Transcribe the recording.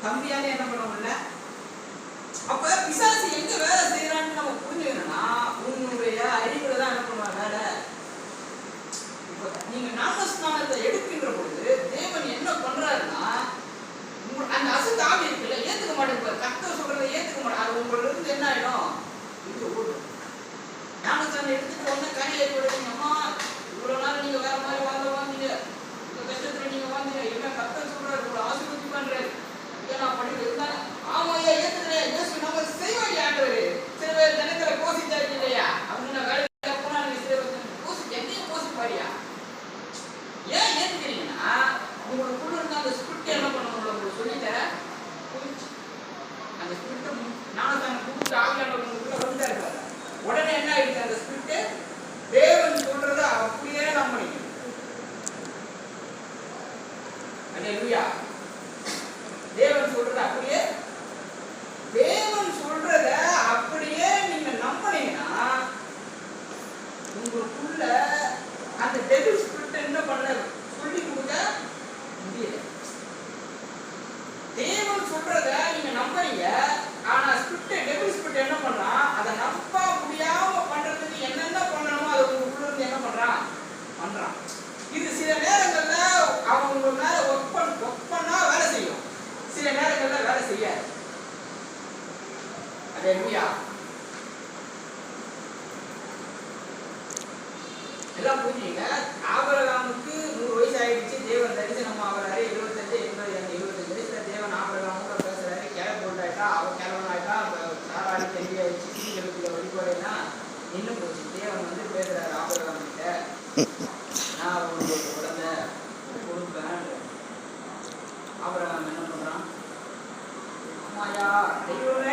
தம்பியாலே என்ன பண்ண முடியல. அப்ப பிசாசு எங்க வேலை செய்யறான்னு நம்ம புரிஞ்சுக்கணும்னா உன்னுடைய அறிவுல தான் என்ன பண்ணுவாங்க வேலை. இப்போ நீங்க ஞானஸ்நானத்தை எடுக்கின்ற பொழுது தேவன் என்ன பண்றாருன்னா அந்த அசுத்த ஆவி இருக்குல்ல ஏத்துக்க மாட்டேங்குது. கர்த்தர் சொல்றதை ஏத்துக்க மாட்டேன். அது உங்கள இருந்து என்ன ஆயிடும் இது ஓடும். ஞானஸ்நானம் எடுத்துட்டு உடனே கனி ஏற்படுவீங்க. அம்மா இவ்வளவு நாள் நீங்க வேற மாதிரி வாழ்ந்தீங்க, இந்த கஷ்டத்துல நீங்க வாழ்ந்தீங்க, என்ன கர்த்தர் சொல்றாரு உங்களை ஆசீர்வதி பண்றாரு, நான் படிக்க இருந்தாங்க. ஆமாயா ஏத்துக்கிறேன், இயேசு நம்ம செய்வாங்க ஆண்டவரே. சில பேர் நினைக்கிற கோசிச்சாச்சு இல்லையா, அவங்க நான் வேலைக்கு போனா நீங்க கோசி எங்கேயும் கோசி பாரியா. ஏன் ஏத்துக்கிறீங்கன்னா உங்களுக்குள்ள இருந்த அந்த ஸ்பிரிட் என்ன பண்ண உங்களுக்கு சொல்லிட்டேன். அந்த ஸ்பிரிட் ஞானஸ்நானம் கூப்பிட்டு ஆவியானவர் உங்களுக்குள்ள வந்துட்டாரு. உடனே என்ன ஆயிடுச்சு அந்த ஸ்பிரிட் தேவன் சொல்றதை அப்படியே நம்புறீங்க. அல்லேலூயா. தேவன் சொல்றத அப்படியே நீங்க நம்பினீங்கன்னா உங்களுக்குள்ள அந்த டெவில் ஸ்பிரிட் என்ன பண்ண சொல்லி கொடுக்க முடியல. தேவன் சொல்றத நீங்க நம்புறீங்க, ஆனா ஸ்பிரிட் டெவில் ஸ்பிரிட் என்ன பண்றா அதை நம்ப முடியாம பண்றதுக்கு என்னென்ன பண்ணணுமோ அதை உங்களுக்குள்ள இருந்து என்ன பண்றான். இது சில நேரங்கள்ல அவங்க மேல ஒர்க் பண்ணா வேலை செய்யும், சில நேரங்கள்ல வேலை செய்யாது. அல்லேலூயா. எல்லாம் புரிஞ்சுங்க. ஆபிரகாமுக்கு 100 வயசு ஆயிடுச்சு. தேவன் தரிசனம் ஆகிறாரு. 75 வயசுல தேவன் ஆபிரகாமுக்கு பேசுறாரு. கிளை போட்டாயிட்டா அவன் கிழவன் ஆயிட்டா, சாராடி தெரிய ஆயிடுச்சு, சீக்கிரத்துல வழிபாடுனா இன்னும் போச்சு. தேவன் பேசுறாரு ஆபிரகாம் கிட்ட, நான் உங்களுக்கு குழந்தை கொடுப்பேன். ஆபிரகாம் என்ன பண்றான், அம்மாயா தெய்வமே